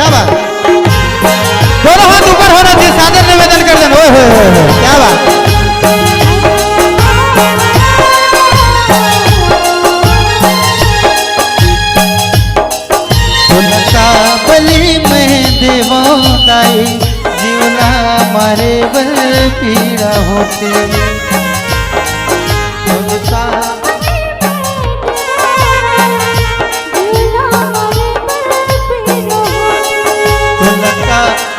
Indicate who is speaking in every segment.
Speaker 1: क्या बात, दोनों हाथ ऊपर होना चाहिए, सादर निवेदन कर देना। ओए क्या बात। तुलका बलि में देवो दाई जीवना मारे बल पीड़ा होते। तुलका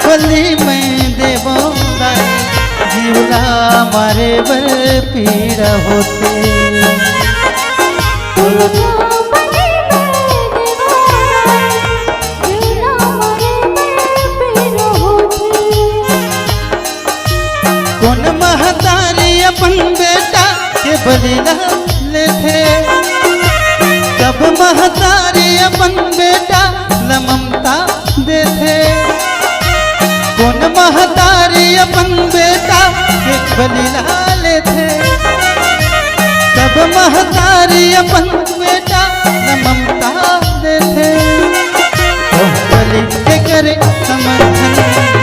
Speaker 1: बलि में देवो दाई जीवना मारे बल पीड़ा होते। कौन महतारी अपन बेटा के बलि ले थे, तब महतारी अपन बेटा न ममता दे थे। कौन महतारी अपन बेटा के बलि ले थे, तब महतारी अपन बेटा न ममता दे थे। बलि के करे समर्थन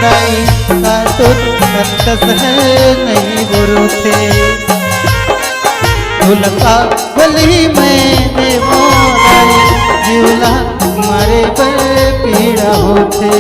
Speaker 1: दाई सातुर संतस नहीं बुरु थे। तुलका बलि में देवो दाई जीवला मारे पर पीड़ा होते।